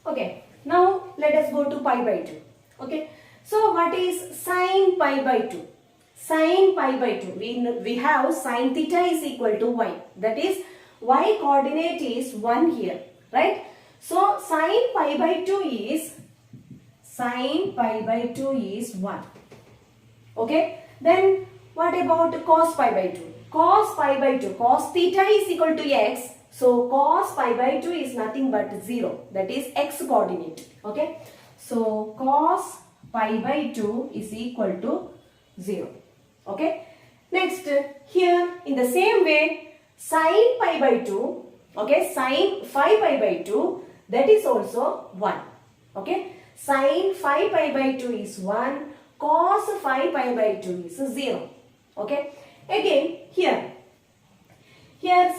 Okay, now let us go to pi by 2. Okay, so what is sine pi by 2? Sine pi by 2, we have sine theta is equal to y. That is, y coordinate is 1 here, right? So sine pi by 2 is 1. Okay, then what about cos pi by 2? Cos pi by 2, cos theta is equal to x. So cos pi by 2 is nothing but 0. That is x coordinate. Okay, so cos pi by 2 is equal to 0. Okay, next here in the same way sine pi by 2, okay, sine phi pi by 2, that is also 1. Okay, sine phi pi by 2 is 1, cos phi pi by 2 is 0. Okay, again here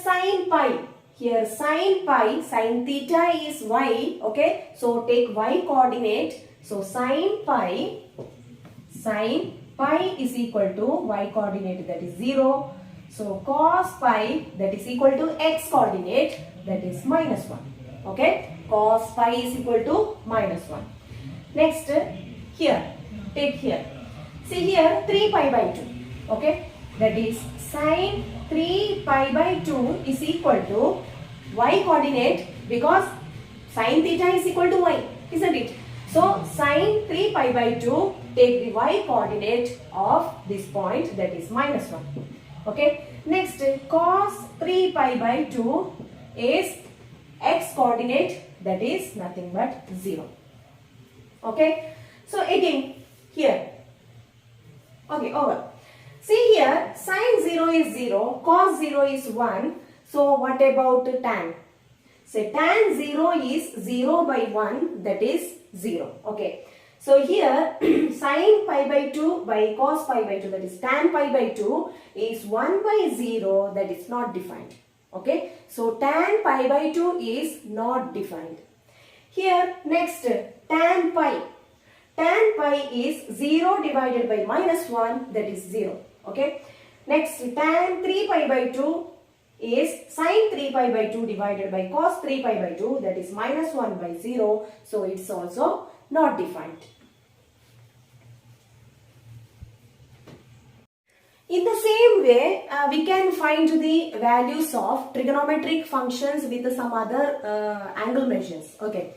sine pi, sine theta is y. Okay, so take y coordinate. So sine pi is equal to y coordinate, that is 0. So cos pi, that is equal to x coordinate, that is minus 1. Okay, cos pi is equal to minus 1. Next here, take here. See here 3 pi by 2. Okay, that is sine 3 pi by 2 is equal to y coordinate, because sine theta is equal to y, isn't it? So sine 3 pi by 2, take the y coordinate of this point, that is minus 1. Okay, next cos 3 pi by 2 is x coordinate, that is nothing but 0. Okay, so again here, okay, over. See here sine 0 is 0, cos 0 is 1. So what about tan? Say tan 0 is 0 by 1, that is 0. Okay, so here sine pi by 2 by cos pi by 2, that is tan pi by 2 is 1 by 0, that is not defined. Okay, so tan pi by 2 is not defined. Here next tan pi is 0 divided by minus 1, that is 0. Okay, next tan 3 pi by 2 is sine 3 pi by 2 divided by cos 3 pi by 2, that is minus 1 by 0. So it's also not defined. In the same way, we can find the values of trigonometric functions with some other angle measures. Okay,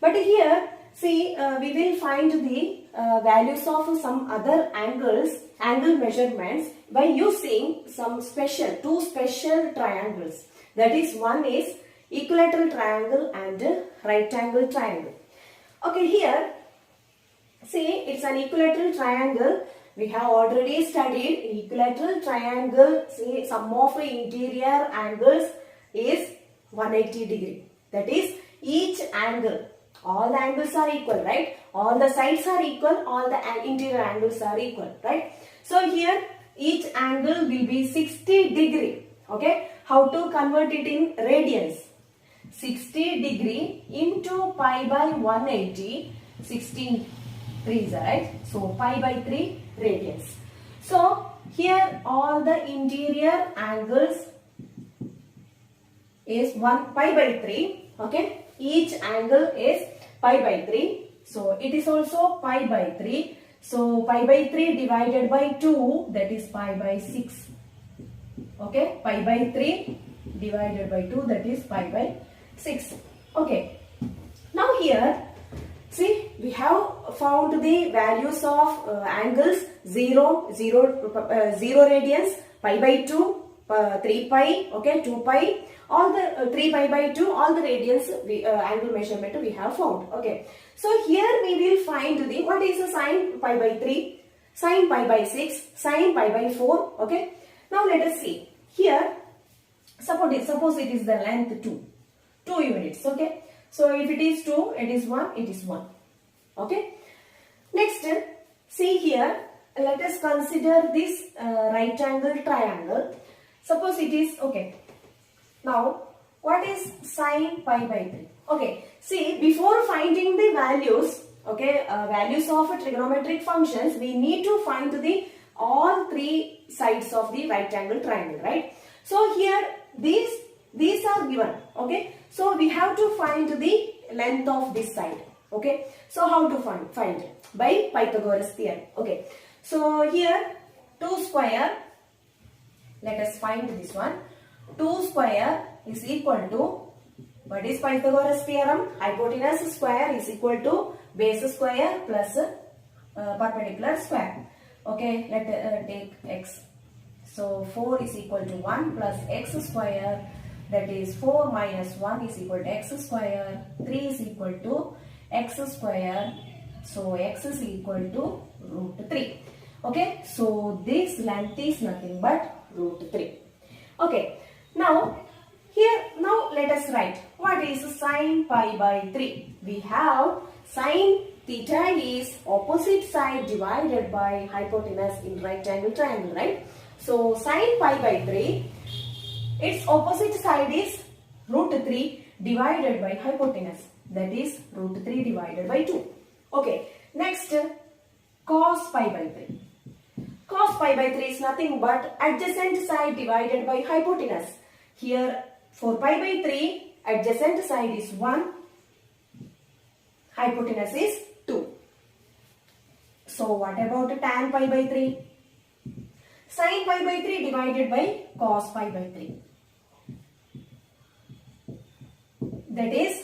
but here see we will find the values of some other angle measurements by using some two special triangles. That is, one is equilateral triangle and right angle triangle. Okay, here see it's an equilateral triangle. We have already studied equilateral triangle. See, sum of interior angles is 180 degree. That is, each angle, all the angles are equal, right? All the sides are equal, all the interior angles are equal, right? So here each angle will be 60 degree. Okay, how to convert it in radians? 60 degree into pi by 180, 16 3s, right? So pi by 3 radians. So here all the interior angles is pi by 3. Okay, each angle is pi by 3. So it is also pi by 3. So pi by 3 divided by 2, that is pi by 6. Okay, pi by 3 divided by 2, that is pi by 6. Okay, now here see we have found the values of angles 0 radians, pi by 2, 3 pi, okay, 2 pi, all the 3 pi by 2, all the radians angle measurement we have found. Okay, so here we will find the what is the sine pi by 3, sine pi by 6, sine pi by 4. Okay, now let us see here. Suppose it is the length 2 units. Okay, so if it is 2, it is 1, it is 1. Okay, next see here, let us consider this right angle triangle. Suppose it is, okay, now what is sine pi by 3? Okay, see, before finding the values, okay, values of trigonometric functions, we need to find the all three sides of the right angle triangle, right? So here these are given. Okay, so we have to find the length of this side. Okay, so how to find? By Pythagoras theorem. Okay, so here 2 square, let us find this one. 2 square is equal to, what is Pythagoras theorem? Hypotenuse square is equal to base square plus perpendicular square. Okay, let take x. So 4 is equal to 1 plus x square, that is 4 minus 1 is equal to x square. 3 is equal to x square. So x is equal to root 3. Okay, so this length is nothing but root 3. Okay, now here, now let us write what is sine pi by 3. We have sine theta is opposite side divided by hypotenuse in right angle triangle, right? So sine pi by 3, its opposite side is root 3 divided by hypotenuse, that is root 3 divided by 2. Okay, next cos pi by 3. Cos pi by 3 is nothing but adjacent side divided by hypotenuse. Here for pi by 3, adjacent side is 1, hypotenuse is 2. So what about tan pi by 3? Sin pi by 3 divided by cos pi by 3. That is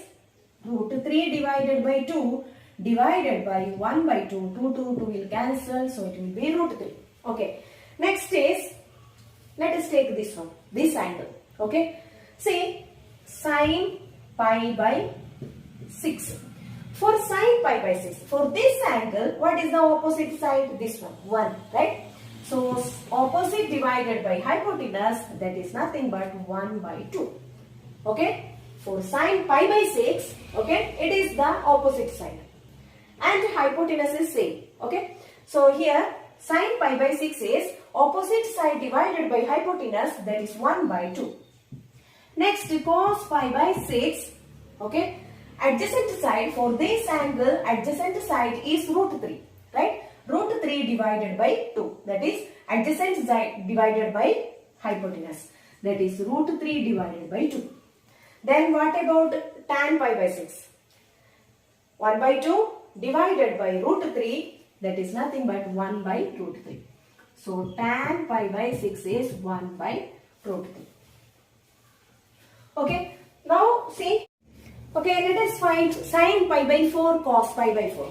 root 3 divided by 2 divided by 1 by 2. 2 will cancel, so it will be root 3. Okay. Next is, let us take this one, this angle. Okay. See, sin pi by 6. For sin pi by 6, for this angle, what is the opposite side? This one, 1, right? So, opposite divided by hypotenuse, that is nothing but 1 by 2. Okay? For sin pi by 6, okay, it is the opposite side. And hypotenuse is same. Okay? So, here, sin pi by 6 is opposite side divided by hypotenuse, that is 1 by 2. Next, cos pi by 6, okay, adjacent side, for this angle, adjacent side is root 3, right? Root 3 divided by 2, that is adjacent side divided by hypotenuse, that is root 3 divided by 2. Then what about tan pi by 6? 1 by 2 divided by root 3, that is nothing but 1 by root 3. So tan pi by 6 is 1 by root 3. Okay, now see, okay, let us find sin pi by 4, cos pi by 4.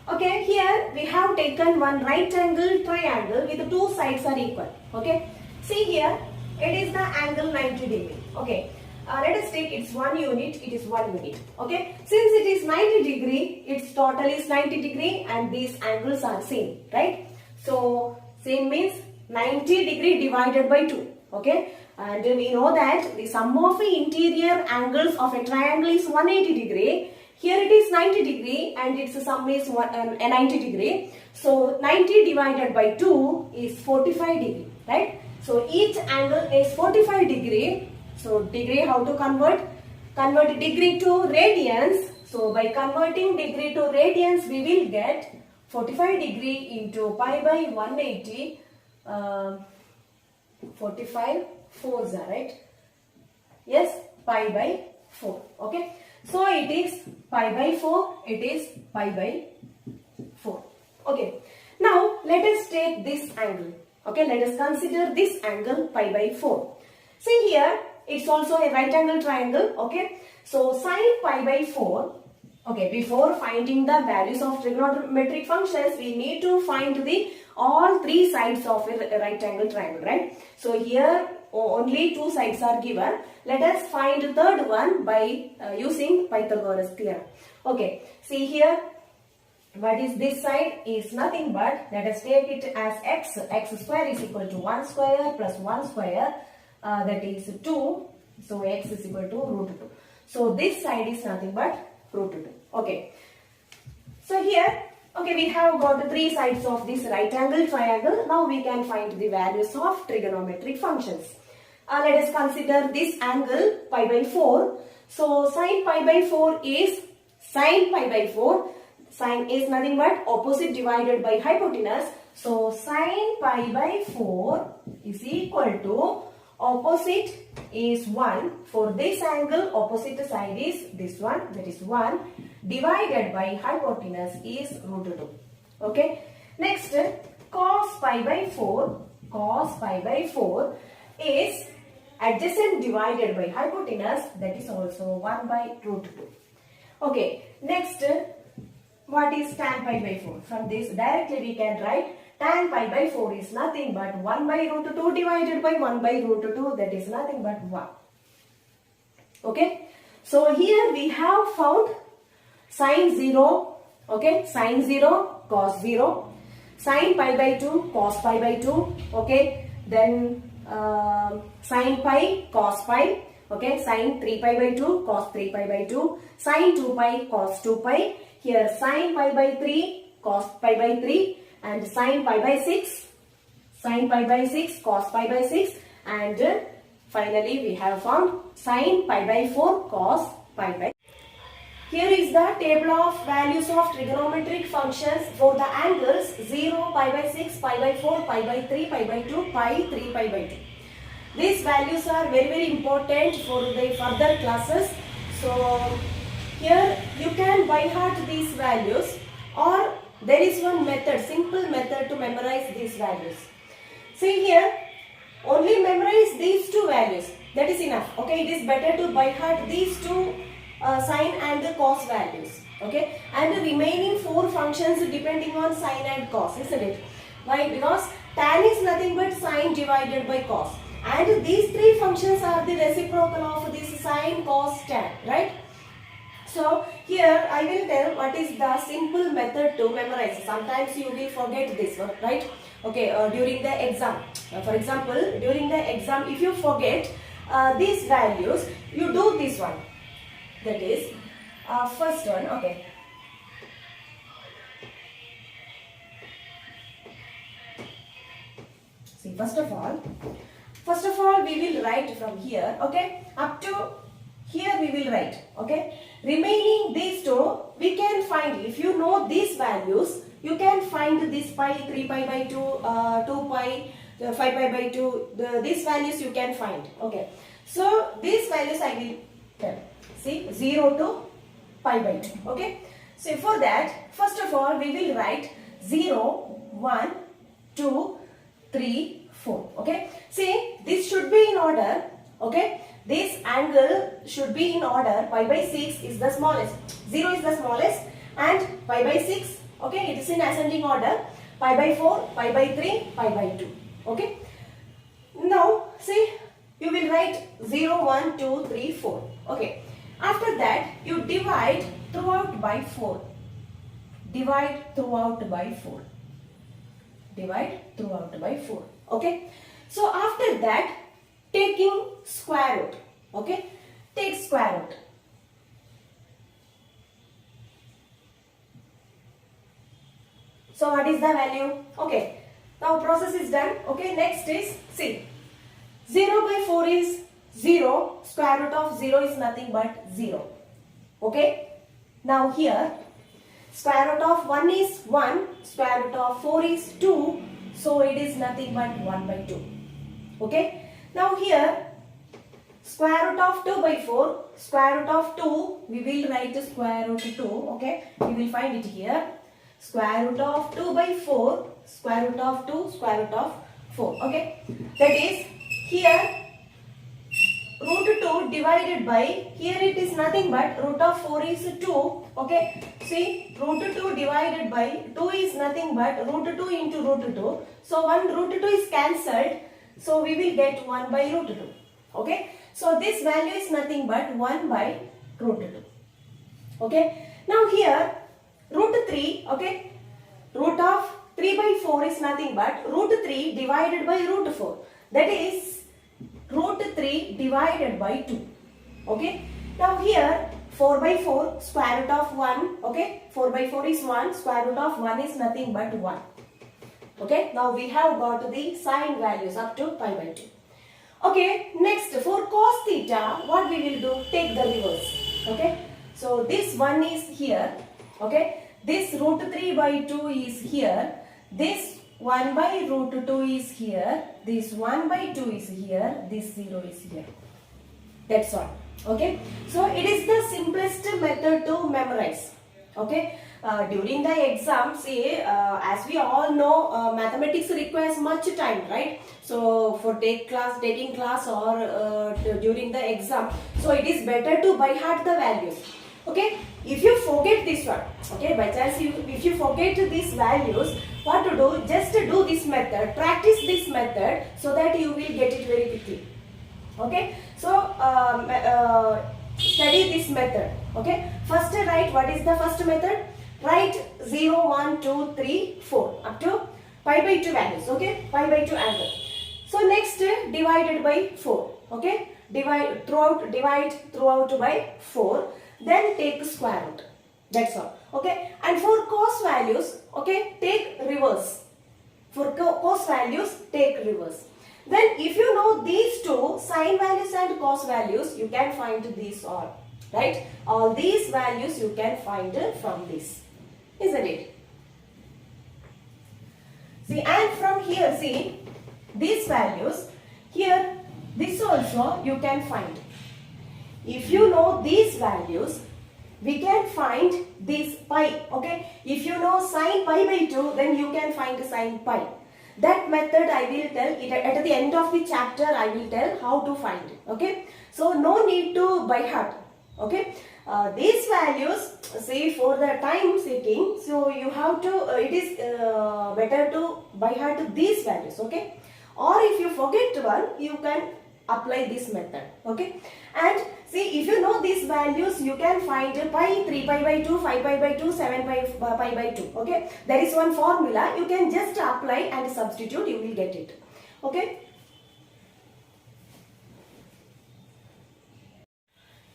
Okay, here we have taken one right angle triangle with the two sides are equal. Okay, see here, it is the angle 90 degree. Okay, let us take its 1 unit, it is 1 unit. Okay, since it is 90 degree, its total is 90 degree and these angles are same, right? So, same means 90 degree divided by 2. Okay, and we know that the sum of the interior angles of a triangle is 180 degree. Here it is 90 degree and its sum is 90 degree. So 90 divided by 2 is 45 degree, right? So each angle is 45 degree. So degree, how to convert? Convert degree to radians. So by converting degree to radians, we will get 45 degree into pi by 180. 45 4s are right. Yes, pi by 4. Okay. So it is pi by 4. It is pi by 4. Okay. Now let us take this angle. Okay. Let us consider this angle pi by 4. See here, it's also a right angle triangle. Okay. So sin pi by 4. Okay. Before finding the values of trigonometric functions, we need to find the all three sides of a right angle triangle, right? So here only two sides are given. Let us find the third one by using Pythagoras theorem. Okay, see here, what is this side is nothing but, let us take it as x. X square is equal to 1 square plus 1 square, that is 2. So x is equal to root 2. So this side is nothing but root 2. Okay. So here, okay, we have got the three sides of this right angle triangle. Now we can find the values of trigonometric functions. Let us consider this angle pi by 4. So sin pi by 4 is sin pi by 4. Sin is nothing but opposite divided by hypotenuse. So sin pi by 4 is equal to opposite is 1. For this angle, opposite side is this one, that is 1, divided by hypotenuse is root 2. Okay. Next, cos pi by 4, cos pi by 4 is adjacent divided by hypotenuse, that is also 1 by root 2. Okay. Next, what is tan pi by 4? From this directly we can write tan pi by 4 is nothing but 1 by root 2 divided by 1 by root 2, that is nothing but 1. Okay. So here we have found sine 0, okay, sine 0, cos 0, sine pi by 2, cos pi by 2, okay, then sine pi, cos pi, okay, sine 3 pi by 2, cos 3 pi by 2, sine 2 pi, cos 2 pi, here sine pi by 3, cos pi by 3, and sine pi by 6, sine pi by 6, cos pi by 6, and finally we have found sine pi by 4, cos pi by. Here is the table of values of trigonometric functions for the angles 0, pi by 6, pi by 4, pi by 3, pi by 2, pi 3, pi by 2. These values are very important for the further classes. So here you can by heart these values, or there is one method, simple method to memorize these values. See here, only memorize these two values, that is enough. Okay, it is better to by heart these two sine and the cos values. Okay, and the remaining 4 functions depending on sine and cos, isn't it? Why? Because tan is nothing but sine divided by cos, and these 3 functions are the reciprocal of this sine, cos, tan, right? So here I will tell what is the simple method to memorize. Sometimes you will forget this one, right? Okay, during the exam. For example, during the exam, if you forget these values, you do this one. That is first one. Okay. See, first of all, we will write from here. Okay, up to here we will write. Okay, remaining these two we can find. If you know these values, you can find this pi, 3 pi by 2, 2 pi, 5 pi by 2. These values you can find. Okay, so these values I will tell. See, 0 to pi by 2. Okay, so for that, first of all we will write 0, 1, 2, 3, 4. Okay, see, this should be in order. Okay, this angle should be in order. Pi by 6 is the smallest, 0 is the smallest, and pi by 6, okay, it is in ascending order. Pi by 4, pi by 3, pi by 2. Okay, now see, you will write 0, 1, 2, 3, 4. Okay, after that you divide throughout by 4. Divide throughout by 4. Divide throughout by 4. Okay, so after that, taking square root. Okay, take square root. So what is the value? Okay, now process is done. Okay, next is, see, 0 by 4 is 0, square root of 0 is nothing but 0. Okay, now here square root of 1 is 1, square root of 4 is 2, so it is nothing but 1 by 2. Okay, now here square root of 2 by 4, square root of 2, we will write square root 2. Okay, we will find it here. Square root of 2 by 4, square root of 2, square root of 4. Okay, that is here root 2 divided by, here it is nothing but root of 4 is 2. Okay, see, root 2 divided by 2 is nothing but root 2 into root 2. So one root 2 is cancelled. So we will get 1 by root 2. Okay, so this value is nothing but 1 by root 2. Okay, now here root 3. Okay, root of 3 by 4 is nothing but root 3 divided by root 4. That is root 3 divided by 2. Okay, now here 4 by 4, square root of 1. Okay, 4 by 4 is 1, square root of 1 is nothing but 1. Okay, now we have got the sine values up to pi by 2. Okay, next for cos theta, what we will do? Take the reverse. Okay, so this 1 is here. Okay, this root 3 by 2 is here. This 1 by root 2 is here, this 1 by 2 is here, this 0 is here. That's all. Okay. So it is the simplest method to memorize. Okay. During the exam, see, as we all know, mathematics requires much time, right? So for taking class or during the exam, so it is better to by heart the values. Okay, if you forget this one, okay, by chance if you forget these values, what to do? Just do this method, practice this method so that you will get it very quickly. Okay, so study this method. Okay, first write what is the first method. Write 0, 1, 2, 3, 4 up to pi by 2 values. Okay, pi by 2 angle. So next divided by 4. Okay, divide throughout by 4. Then take square root. That's all. Okay, and for cos values, okay, take reverse. For cos values, take reverse. Then if you know these two, sine values and cos values, you can find these all. Right? All these values you can find from this. Isn't it? See, and from here, see, these values, here, this also you can find. If you know these values, we can find this pi. Okay? If you know sine pi by 2, then you can find sine pi. That method I will tell it at the end of the chapter. I will tell how to find it. Okay? So no need to by heart. Okay? These values, say for the time sitting, so you have to, it is better to by heart these values. Okay? Or if you forget one, you can apply this method. Okay? And see, if you know these values, you can find pi, 3 pi by 2, 5 pi by 2, 7 pi by 2. Okay? There is one formula. You can just apply and substitute. You will get it. Okay?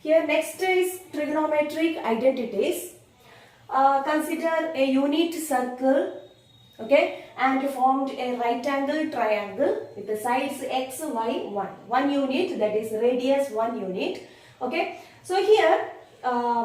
Here next is trigonometric identities. Consider a unit circle. Okay, and formed a right angle triangle with the sides x, y, 1. 1 unit, that is radius 1 unit. Okay, so here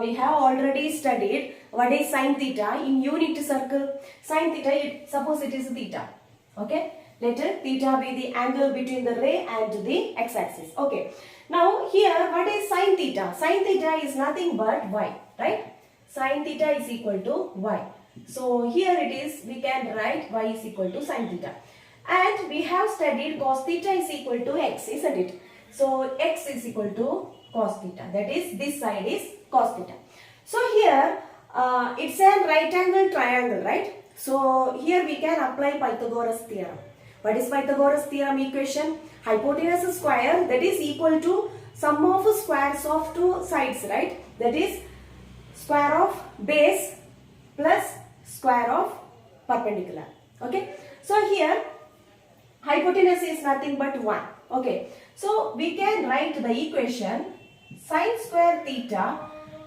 we have already studied what is sine theta in unit circle. Sine theta, suppose it is theta. Okay, let theta be the angle between the ray and the x-axis. Okay, now here what is sine theta? Sine theta is nothing but y, right? Sine theta is equal to y. So here it is, we can write y is equal to sine theta. And we have studied cos theta is equal to x, isn't it? So x is equal to cos theta. That is, this side is cos theta. So here it's a right angle triangle, right? So here we can apply Pythagoras theorem. What is Pythagoras theorem equation? Hypotenuse square, that is equal to sum of squares of two sides, right? That is square of base plus square of perpendicular. Okay, so here hypotenuse is nothing but 1. Okay, so we can write the equation sine square theta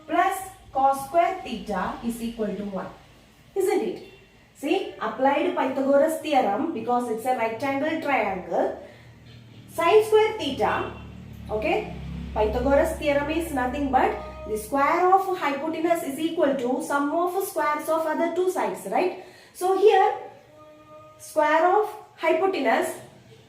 plus cos square theta is equal to 1, isn't it? See, applied Pythagoras theorem, because it's a right angle triangle. Sine square theta, okay, Pythagoras theorem is nothing but the square of hypotenuse is equal to sum of squares of other two sides, right? So here square of hypotenuse,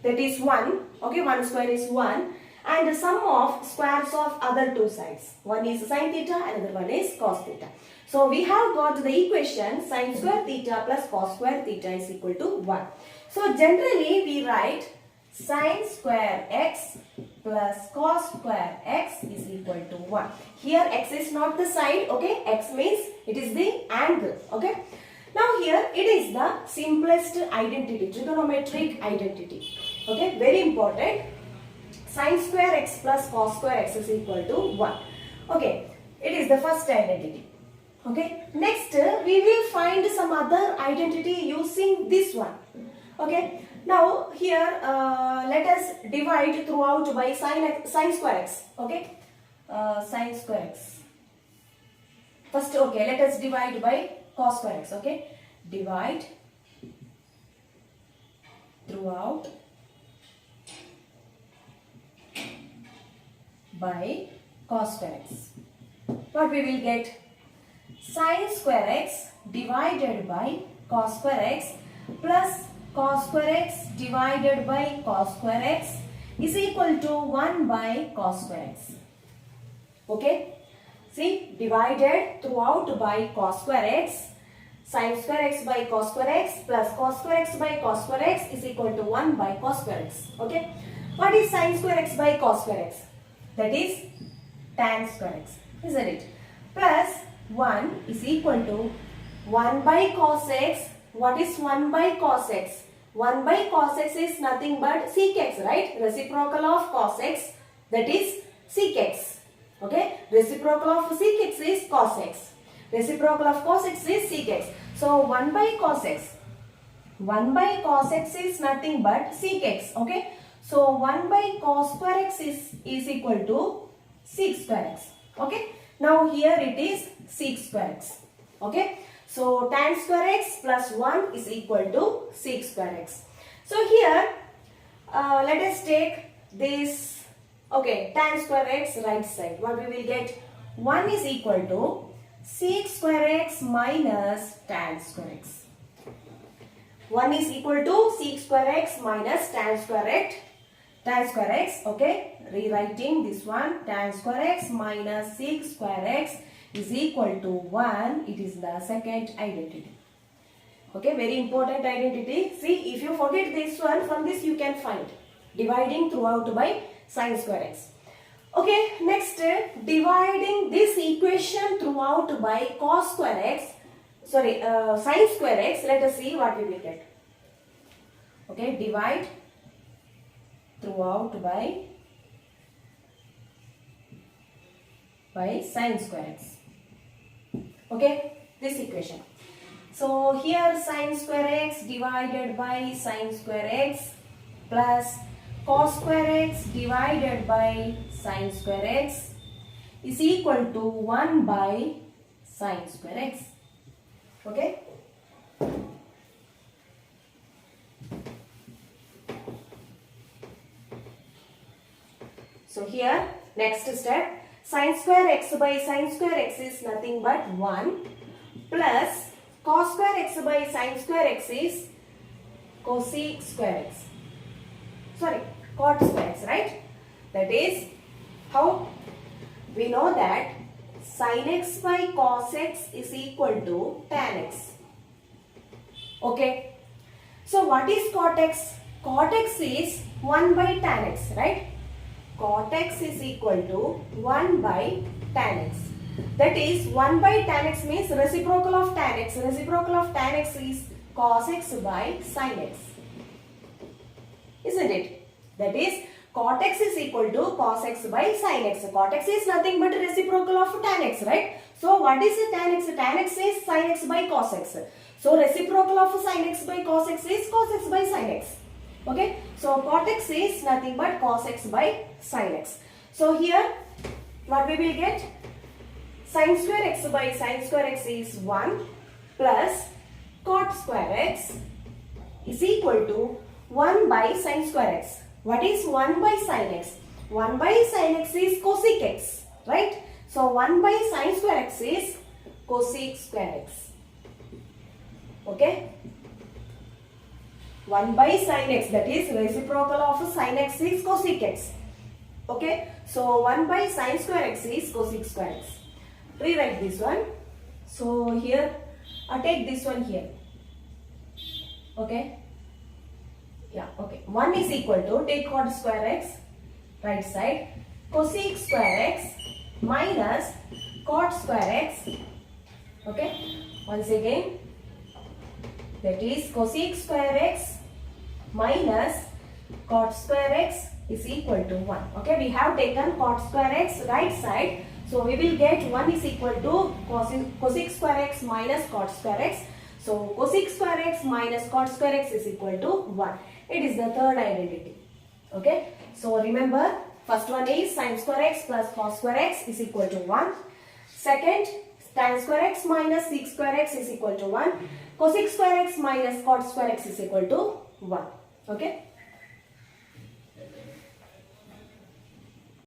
that is 1, okay, 1 square is 1, and the sum of squares of other two sides. One is sine theta, another one is cos theta. So we have got the equation sine square theta plus cos square theta is equal to 1. So generally we write sine square x plus cos square x is equal to 1. Here x is not the side, okay, x means it is the angle, okay. Now here it is the simplest identity, trigonometric identity, okay, very important. Sine square x plus cos square x is equal to 1. Okay, it is the first identity. Okay, next we will find some other identity using this one. Okay, now here let us divide throughout by sine square x. Okay, sine square x. First, okay, let us divide by cos square x. Okay, divide throughout by cos square x. What we will get? Sine square x divided by cos square x plus cos square x divided by cos square x is equal to 1 by cos square x. Okay. See, divided throughout by cos square x, sin square x by cos square x plus cos square x by cos square x is equal to 1 by cos square x. Okay. What is sin square x by cos square x? That is tan square x, isn't it? Plus 1 is equal to 1 by cos x. What is 1 by cos x? 1 by cos x is nothing but sec x, right? Reciprocal of cos x, that is sec x. Okay, reciprocal of sec x is cos x. Reciprocal of cos x is sec x. So 1 by cos x. 1 by cos x is nothing but sec x. Okay, so 1 by cos square x is equal to sec square x. Okay, now here it is sec square x. Okay, so tan square x plus 1 is equal to sec square x. So here let us take this. Okay, tan square x right side. What we will get? 1 is equal to sec square x minus tan square x. 1 is equal to sec square x minus tan square x. Tan square x. Okay, rewriting this one. Tan square x minus sec square x is equal to 1. It is the second identity. Okay, very important identity. See, if you forget this one, from this you can find. Dividing throughout by sin square x. Okay, next dividing this equation throughout by cos square x, sin square x. Let us see what we will get. Okay, divide throughout by sin square x. Okay, this equation. So here sin square x divided by sin square x plus cos square x divided by sin square x is equal to 1 by sin square x. Okay. So here next step, sin square x by sin square x is nothing but 1 plus cos square x by sin square x is cosec square x. Cot square x, right? That is how we know that sin x by cos x is equal to tan x. Okay. So what is cot x? Cot x is 1 by tan x, right? Cot x is equal to 1 by tan x. That is 1 by tan x means reciprocal of tan x. Reciprocal of tan x is cos x by sin x. Isn't it? That is cot x is equal to cos x by sin x. Cot x is nothing but reciprocal of tan x, right? So what is tan x? Tan x is sin x by cos x. So reciprocal of sin x by cos x is cos x by sin x. Okay. So cot x is nothing but cos x by sin x. So here what we will get? Sin square x by sin square x is 1 plus cot square x is equal to 1 by sin square x. What is 1 by sin x? 1 by sin x is cosec x, right? So 1 by sin square x is cosec square x. Okay? 1 by sin x, that is reciprocal of sin x is cosec x. Okay? So 1 by sin square x is cosec square x. Rewrite this one. So here, take this one here. Okay? Yeah, okay. 1 is equal to, take cot square x, right side, cosec square x minus cot square x. Okay? Once again, that is cosec square x minus cot square x is equal to 1. Okay? We have taken cot square x right side. So we will get 1 is equal to cosec square x minus cot square x. So cosec square x minus cot square x is equal to 1. It is the third identity. Okay. So remember, first one is sin square x plus cos square x is equal to 1. Second, tan square x minus sec square x is equal to 1. Cosec square x minus cot square x is equal to 1. Okay.